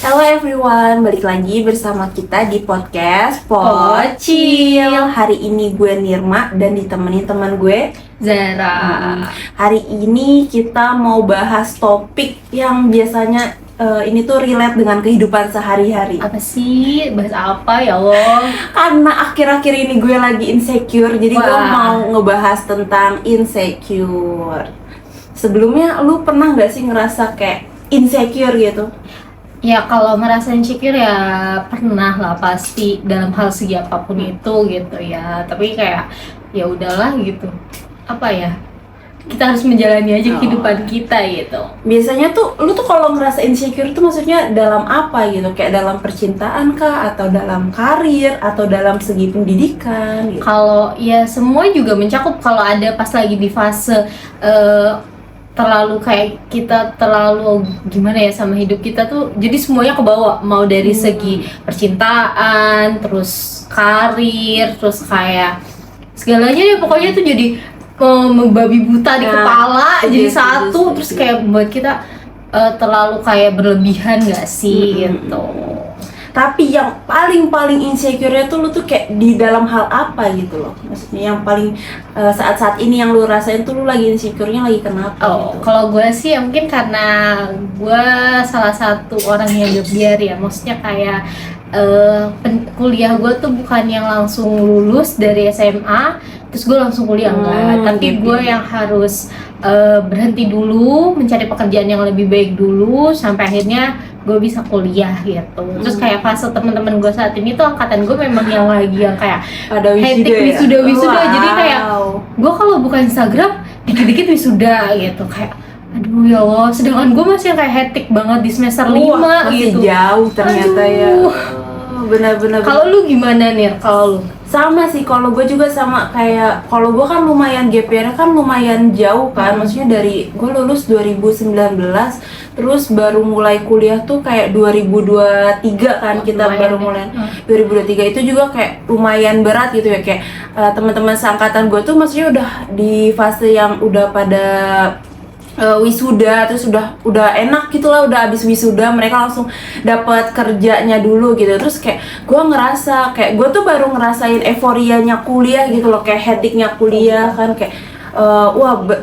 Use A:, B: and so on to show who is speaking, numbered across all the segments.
A: Hello everyone, balik lagi bersama kita di podcast Pocil. Hari ini gue Nirma dan ditemenin teman gue
B: Zara.
A: Hari ini kita mau bahas topik yang biasanya ini tuh relate dengan kehidupan sehari-hari.
B: Apa sih? Bahas apa ya Allah?
A: Karena akhir-akhir ini gue lagi insecure, jadi gue mau ngebahas tentang insecure. Sebelumnya lu pernah gak sih ngerasa kayak insecure gitu?
B: Ya kalau merasa insecure ya pernah lah pasti dalam hal segi apapun itu gitu ya. Tapi kayak ya udahlah gitu. Apa ya? Kita harus menjalani aja kehidupan kita gitu.
A: Biasanya tuh lu tuh kalau ngerasa insecure tuh maksudnya dalam apa gitu? Kayak dalam percintaan kah, atau dalam karir, atau dalam segi pendidikan gitu?
B: Kalau ya semua juga mencakup. Kalau ada pas lagi di fase terlalu kayak kita terlalu gimana ya sama hidup kita tuh, jadi semuanya kebawa, mau dari segi percintaan, terus karir, terus kayak segalanya deh pokoknya tuh jadi membabi buta di kepala, jadi satu, terus kayak buat kita terlalu kayak berlebihan gak sih gitu.
A: Tapi yang paling insecure-nya tuh lu tuh kayak di dalam hal apa gitu loh? Maksudnya yang paling saat-saat ini yang lu rasain tuh lu lagi insecure-nya lagi kenapa gitu?
B: Kalau gue sih ya mungkin karena gue salah satu orang yang gebiar ya, maksudnya kayak kuliah gue tuh bukan yang langsung lulus dari SMA terus gue langsung kuliah, enggak, tapi gue yang harus berhenti dulu, mencari pekerjaan yang lebih baik dulu sampai akhirnya gue bisa kuliah gitu. Terus kayak fase teman-teman gue saat ini tuh angkatan gue memang yang lagi yang kayak
A: ada
B: hektik wisuda,
A: wow.
B: Jadi kayak gue kalau buka Instagram dikit-dikit wisuda gitu, kayak aduh ya Allah, sedangkan gue masih yang kayak hektik banget di semester 5
A: masih
B: gitu.
A: Jauh ternyata. Aduh. Ya benar-benar.
B: Kalau lu gimana nih? Kalau lu?
A: Sama sih, kalau gue juga sama, kayak kalau gue kan lumayan gap year-nya kan lumayan jauh kan, maksudnya dari gue lulus 2019 terus baru mulai kuliah tuh kayak 2023 kan, kita baru mulai 2023. Itu juga kayak lumayan berat gitu ya, kayak teman-teman seangkatan gue tuh maksudnya udah di fase yang udah pada wisuda, terus udah enak gitulah, udah abis wisuda mereka langsung dapat kerjanya dulu gitu. Terus kayak gue ngerasa kayak gue tuh baru ngerasain euforianya kuliah gitu loh, kayak hektiknya kuliah kan, kayak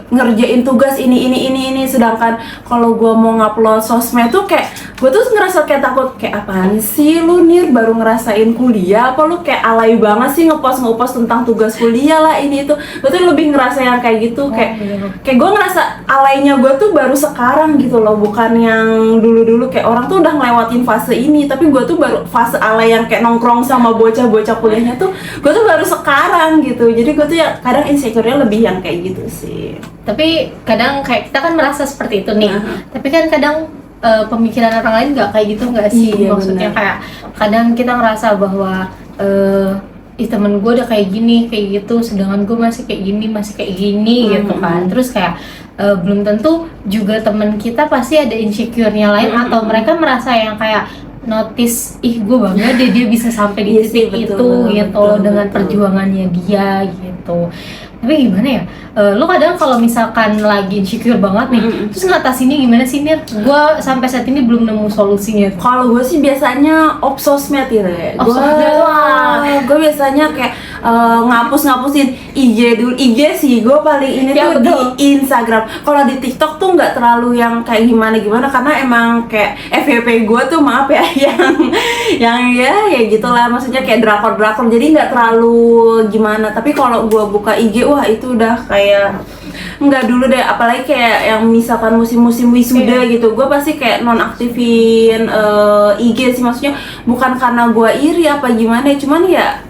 A: ngerjain tugas ini, sedangkan kalau gue mau ngupload sosmed tuh kayak gue tuh ngerasa kayak takut, kayak apaan sih lu Nir, baru ngerasain kuliah, apa lu kayak alay banget sih ngepost tentang tugas kuliah lah ini itu. Gue tuh lebih ngerasa yang kayak gitu, kayak gue ngerasa alaynya gue tuh baru sekarang gitu loh, bukan yang dulu kayak orang tuh udah ngelewatin fase ini, tapi gue tuh baru fase alay yang kayak nongkrong sama bocah-bocah kuliahnya tuh gue tuh baru sekarang gitu. Jadi gue tuh ya kadang insecure-nya lebih yang kayak gitu sih.
B: Tapi kadang kayak kita kan merasa seperti itu nih, tapi kan kadang pemikiran orang lain nggak kayak gitu nggak sih?
A: Iya,
B: maksudnya
A: bener.
B: kayak kadang kita ngerasa bahwa temen gue udah kayak gini kayak gitu, sedangkan gue masih kayak gini gitu kan. Terus kayak belum tentu juga temen kita pasti ada insecure-nya lain, atau mereka merasa yang kayak notice, ih gue bangga deh dia bisa sampai di titik itu gitu dengan perjuangannya dia gitu. Tapi gimana ya, lu kadang kalau misalkan lagi insecure banget nih, terus ngatasinnya gimana sih Nir? Gue sampai saat ini belum nemu solusinya.
A: Kalau gue sih biasanya off sosmed gitu ya. Gue biasanya kayak ngapusin IG dulu. IG sih gue paling ini
B: Ya,
A: tuh
B: betul.
A: di Instagram. Kalau di TikTok tuh nggak terlalu yang kayak gimana karena emang kayak FYP gue tuh maaf ya yang ya gitulah, maksudnya kayak drakor jadi nggak terlalu gimana. Tapi kalau gue buka IG, wah itu udah kayak nggak dulu deh, apalagi kayak yang misalkan musim-musim wisuda gitu, gue pasti kayak nonaktifin IG sih, maksudnya bukan karena gue iri apa gimana, cuman ya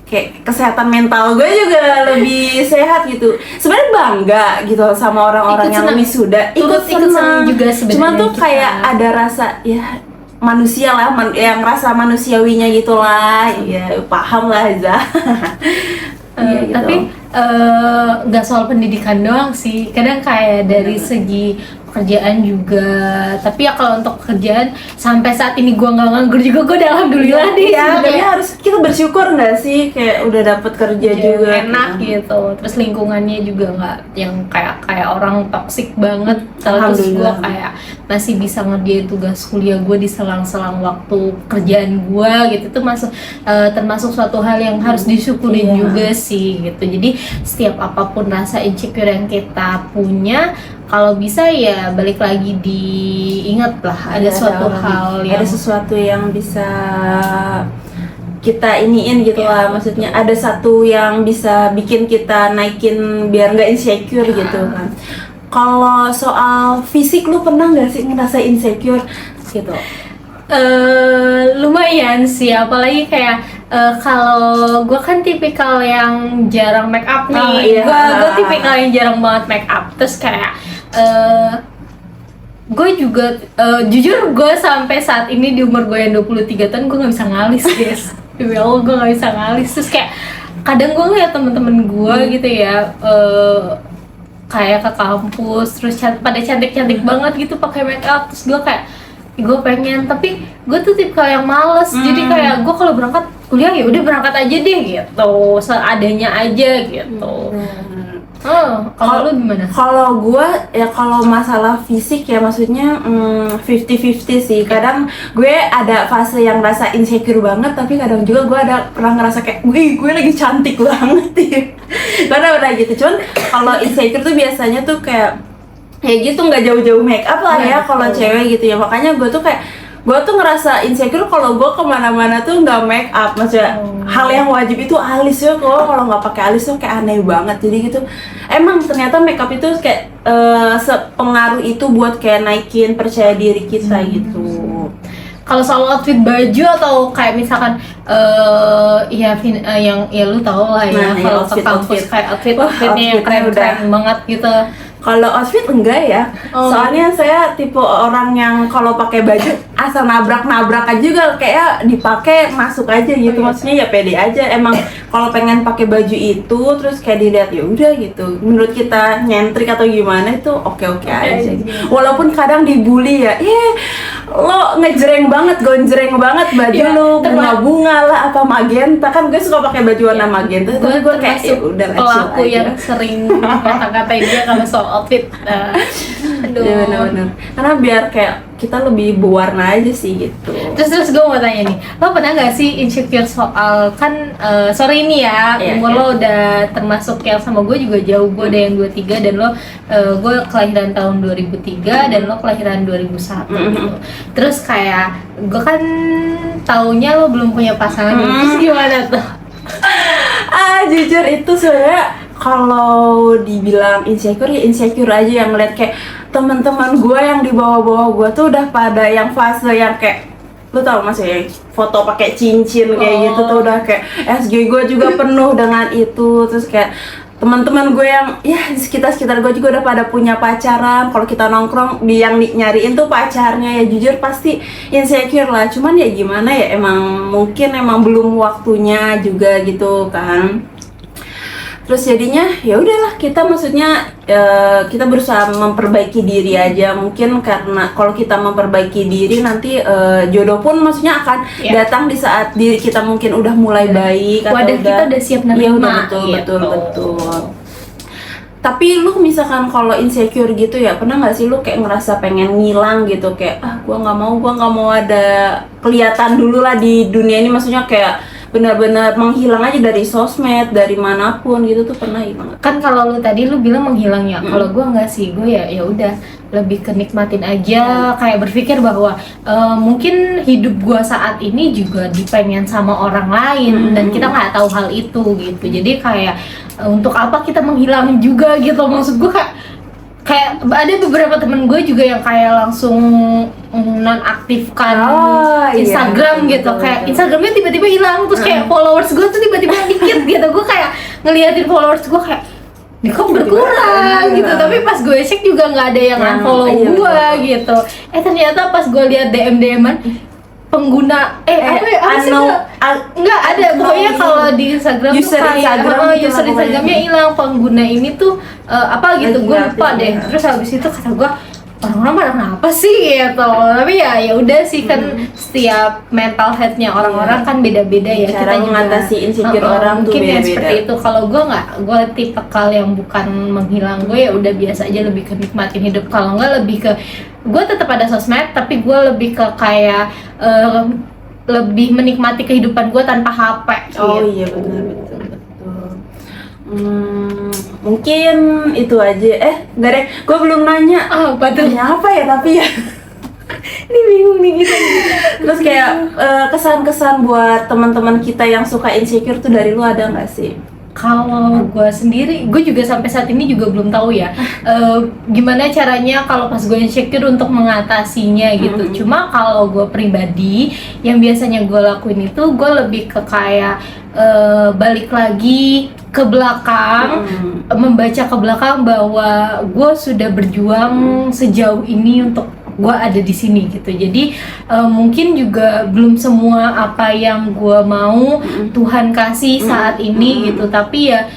A: kayak kesehatan mental gue juga lebih sehat gitu. Sebenarnya bangga gitu sama orang-orang yang wisuda, ikut senang
B: juga sebenarnya.
A: Cuman tuh kayak ada rasa ya manusia lah, yang rasa manusiawinya gitulah, ya paham lah aja.
B: Tapi nggak soal pendidikan doang sih, kadang kayak dari segi pekerjaan juga. Tapi ya kalau untuk pekerjaan sampai saat ini gue nggak nganggur juga, gue udah alhamdulillah deh.
A: Ya,
B: sebenarnya.
A: tapi harus kita bersyukur nggak sih kayak udah dapet kerja juga
B: enak gitu. Terus lingkungannya juga nggak yang kayak orang toksik banget. Terus gue
A: Alhamdulillah.
B: kayak masih bisa ngerjain tugas kuliah gue di selang-selang waktu kerjaan gue gitu. Itu termasuk suatu hal yang harus disyukurin
A: Iya.
B: juga sih gitu. Jadi setiap apapun rasa insecure yang kita punya, kalau bisa ya balik lagi diingat lah ada suatu hal yang
A: ada sesuatu yang bisa kita iniin gitu lah, maksudnya ada satu yang bisa bikin kita naikin biar nggak insecure gitu kan. Kalau soal fisik lu pernah nggak sih ngerasa insecure gitu?
B: Lumayan sih, apalagi kayak kalau gue kan tipikal yang jarang make up nih.
A: Oh, iya.
B: Gue tipikal yang jarang banget make up. Terus kayak gue juga jujur gue sampai saat ini di umur gue yang 23 tahun gue nggak bisa ngalis guys. Demi Allah gue nggak bisa ngalis. Terus kayak kadang gue ngeliat temen-temen gue gitu ya, kayak ke kampus terus pada cantik-cantik banget gitu pakai make up. Terus gue kayak gue pengen, tapi gue tuh tipe yang males. Jadi kayak gue kalau berangkat kuliah ya udah berangkat aja deh gitu, seadanya aja gitu. Kalau lu gimana?
A: Kalau gue ya kalau masalah fisik ya maksudnya 50-50 sih. Kadang gue ada fase yang rasa insecure banget, tapi kadang juga gue pernah ngerasa kayak gue lagi cantik banget ya. Karena udah gitu. Cuman kalau insecure tuh biasanya tuh kayak gitu, nggak jauh-jauh make up lah ya kalau cewek gitu ya. Makanya gue tuh ngerasa insecure kalau gue kemana-mana tuh nggak make up. Maksudnya hal yang wajib itu alis ya, kalau nggak pakai alis tuh kayak aneh banget. Jadi gitu emang ternyata make up itu kayak sepengaruh itu buat kayak naikin percaya diri kita gitu.
B: Kalau soal outfit baju atau kayak misalkan yang ya lu tau lah ya,
A: Nah,
B: kalau ke kampus kayak outfitnya yang keren-keren banget gitu.
A: Kalau outfit enggak ya, soalnya saya tipe orang yang kalau pakai baju asal nabrak-nabrak aja juga kayak dipakai masuk aja gitu. Maksudnya ya pede aja. Emang kalau pengen pakai baju itu terus kayak dilihat ya udah gitu. Menurut kita nyentrik atau gimana itu oke-oke aja. Walaupun kadang dibully ya, lo ngejreng banget, gonjreng banget baju lu, bunga-bunga lah apa magenta. Kan gue suka pakai baju warna magenta, tapi gue kayak ya udah
B: pelaku
A: aja.
B: yang sering kata-katain dia kalau soal outfit. Aduh.
A: Ya benar-benar. Karena biar kayak kita lebih berwarna aja sih gitu.
B: Terus gue mau tanya nih, lo pernah nggak sih insecure soal kan sore ini ya, umur lo udah termasuk yang sama gue juga jauh, gue ada yang 23 dan lo gue kelahiran tahun 2003 dan lo kelahiran 2001 gitu. Terus kayak gue kan taunya lo belum punya pasangan, terus gimana tuh?
A: Jujur itu sebenarnya kalau dibilang insecure ya insecure aja, yang ngeliat kayak teman-teman gue yang di bawah-bawah gue tuh udah pada yang fase yang kayak lu tau mas ya, foto pakai cincin kayak gitu tuh udah kayak SG gue juga penuh dengan itu. Terus kayak teman-teman gue yang ya di sekitar gue juga udah pada punya pacaran. Kalau kita nongkrong yang nyariin tuh pacarnya, ya jujur pasti insecure lah. Cuman ya gimana ya, mungkin belum waktunya juga gitu kan. Terus jadinya ya udahlah, kita maksudnya kita berusaha memperbaiki diri aja. Mungkin karena kalau kita memperbaiki diri nanti jodoh pun maksudnya akan datang di saat diri kita mungkin udah mulai baik atau
B: wadah kita udah siap nerima.
A: Iya betul. Tapi lu misalkan kalau insecure gitu ya, pernah nggak sih lu kayak ngerasa pengen ngilang gitu, kayak gua nggak mau ada kelihatan dulu lah di dunia ini, maksudnya kayak benar-benar menghilang aja dari sosmed, dari manapun gitu tuh pernah banget.
B: Kan kalau lu tadi lu bilang menghilang ya, kalau gue nggak sih, gue ya udah lebih ke nikmatin aja, kayak berpikir bahwa mungkin hidup gue saat ini juga dipengen sama orang lain dan kita nggak tahu hal itu gitu. Jadi kayak untuk apa kita menghilang juga gitu, maksud gue kayak ada beberapa temen gue juga yang kayak langsung nonaktifkan Instagram gitu, kayak Instagramnya tiba-tiba hilang, terus kayak followers gue tuh tiba-tiba dikit gitu. Gue kayak ngeliatin followers gue kayak ini kok berkurang gitu, tapi pas gue cek juga nggak ada yang unfollow gue gitu. Ternyata pas gue lihat DM-an pengguna nggak ada, pokoknya kalau di Instagram tuh kayak user Instagramnya hilang, pengguna ini tuh apa gitu, gue lupa deh. Terus habis itu kata gue orang-orang pada kenapa sih gitu. Tapi ya udah sih kan setiap mental health-nya orang-orang kan beda-beda ya.
A: Cara mengatasi insecure orang tuh
B: mungkin ya
A: beda-beda.
B: seperti itu. Kalau gue nggak, gue tipikal yang bukan menghilang, gue ya udah biasa aja, lebih ke nikmatin hidup. Kalau nggak lebih ke gue tetap ada sosmed, tapi gue lebih ke kayak lebih menikmati kehidupan gue tanpa HP.
A: Oh
B: gitu.
A: iya betul. Mungkin itu aja. Enggak deh, gue belum nanya.
B: Apa tuh?
A: Nanya apa ya tapi ya.
B: Ini bingung nih kita.
A: Terus kayak kesan-kesan buat teman-teman kita yang suka insecure tuh dari lu ada nggak sih?
B: Kalau gue sendiri, gue juga sampai saat ini juga belum tahu ya gimana caranya kalau pas gue insecure untuk mengatasinya gitu. Cuma kalau gue pribadi, yang biasanya gue lakuin itu gue lebih ke kayak balik lagi ke belakang, membaca ke belakang bahwa gue sudah berjuang sejauh ini untuk gue ada di sini gitu. Jadi mungkin juga belum semua apa yang gue mau Tuhan kasih saat ini gitu, tapi ya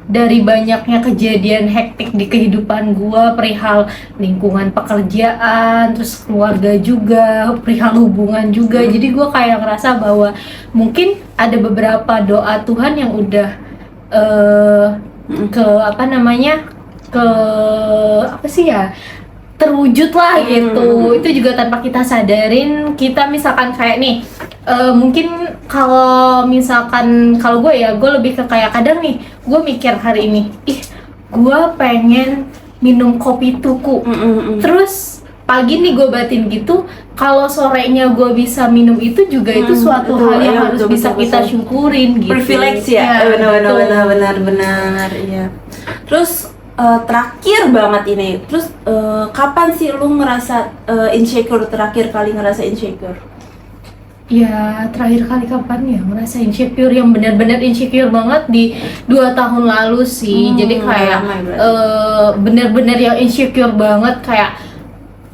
B: dari banyaknya kejadian hektik di kehidupan gue, perihal lingkungan pekerjaan, terus keluarga juga, perihal hubungan juga, jadi gue kayak ngerasa bahwa mungkin ada beberapa doa Tuhan yang udah ke apa namanya, ke apa sih ya, terwujud lah gitu. Itu juga tanpa kita sadarin. Kita misalkan kayak nih mungkin kalau misalkan kalau gue ya, gue lebih ke kayak kadang nih gue mikir hari ini, gue pengen minum kopi tuku. Terus pagi nih gue batin gitu, kalau sorenya gue bisa minum itu juga itu suatu hal yang harus bisa kita syukurin gitu.
A: Privilege ya, benar. Iya. Terus terakhir banget ini, terus kapan sih lu ngerasa insecure, terakhir kali ngerasa insecure?
B: Ya terakhir kali kapan ya ngerasa insecure, yang benar-benar insecure banget di 2 tahun lalu sih. Jadi kayak benar-benar yang insecure banget, kayak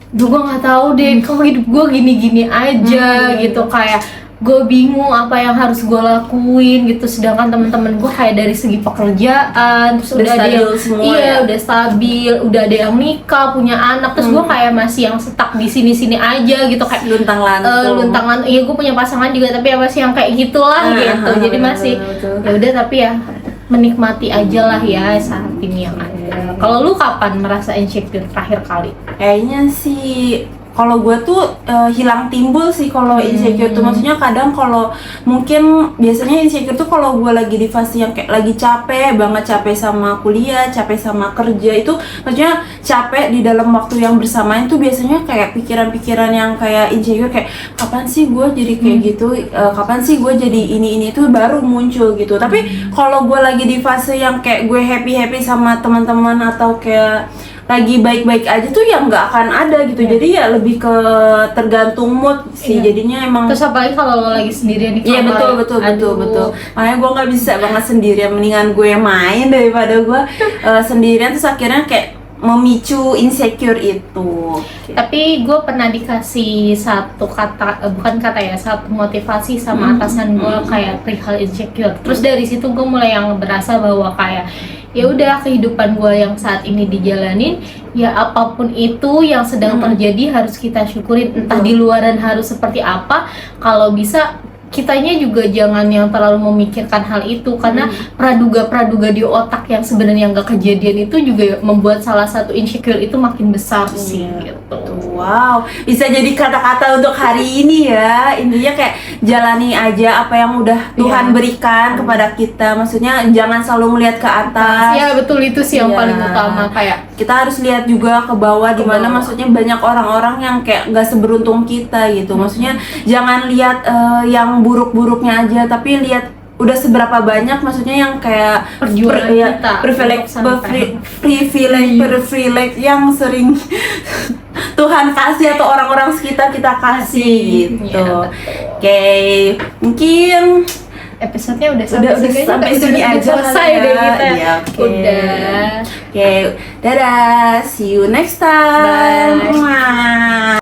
B: gue nggak tahu deh kok hidup gue gini-gini aja gitu, kayak gue bingung apa yang harus gue lakuin gitu. Sedangkan teman-teman gue kayak dari segi pekerjaan, terus udah ada yang udah stabil, udah ada yang nikah, punya anak, terus gue kayak masih yang stuck di sini-sini aja gitu, kayak luntang-lantung. Iya, gue punya pasangan juga tapi ya masih yang kayak gitulah gitu. Jadi masih ya udah, tapi ya menikmati aja lah ya saat ini yang ada. Kalau lu kapan merasa insecure terakhir kali?
A: Kayaknya sih kalau gue tuh hilang timbul sih kalau insecure tuh. Maksudnya kadang kalau mungkin biasanya insecure tuh kalau gue lagi di fase yang kayak lagi capek banget, capek sama kuliah, capek sama kerja, itu maksudnya capek di dalam waktu yang bersamaan tuh biasanya kayak pikiran-pikiran yang kayak insecure, kayak kapan sih gue jadi kayak gitu, kapan sih gue jadi ini tuh baru muncul gitu. Tapi kalau gue lagi di fase yang kayak gue happy sama teman-teman atau kayak lagi baik-baik aja tuh yang nggak akan ada gitu. Jadi ya lebih ke tergantung mood sih. Jadinya emang.
B: Terus apalagi kalau lo lagi sendirian di kamar.
A: Iya betul. Makanya gue nggak bisa banget sendirian, mendingan gue main daripada gue sendirian terus akhirnya kayak memicu insecure itu.
B: Tapi gue pernah dikasih satu kata, bukan kata ya, satu motivasi sama atasan gue kayak perihal insecure. Terus dari situ gue mulai yang berasa bahwa kayak ya udah, kehidupan gue yang saat ini dijalanin, ya apapun itu yang sedang terjadi harus kita syukurin. Entah di luaran harus seperti apa, kalau bisa kitanya juga jangan yang terlalu memikirkan hal itu, karena praduga di otak yang sebenarnya nggak kejadian itu juga membuat salah satu insecure itu makin besar sih gitu.
A: Wow, bisa jadi kata-kata untuk hari ini ya. Intinya kayak jalani aja apa yang udah Tuhan berikan kepada kita. Maksudnya jangan selalu melihat ke atas.
B: Ya betul, itu sih yang paling utama. Kayak
A: kita harus lihat juga ke bawah, dimana maksudnya banyak orang-orang yang kayak nggak seberuntung kita gitu. Maksudnya jangan lihat yang buruk-buruknya aja, tapi lihat udah seberapa banyak maksudnya yang kayak
B: perjuangan kita,
A: privilege yang sering Tuhan kasih atau orang-orang sekitar kita kasih gitu. Oke, mungkin
B: episode-nya udah
A: sampai sini aja
B: selesai deh kita.
A: Ya,
B: udah.
A: Oke, dadah, see you next time.
B: Bye.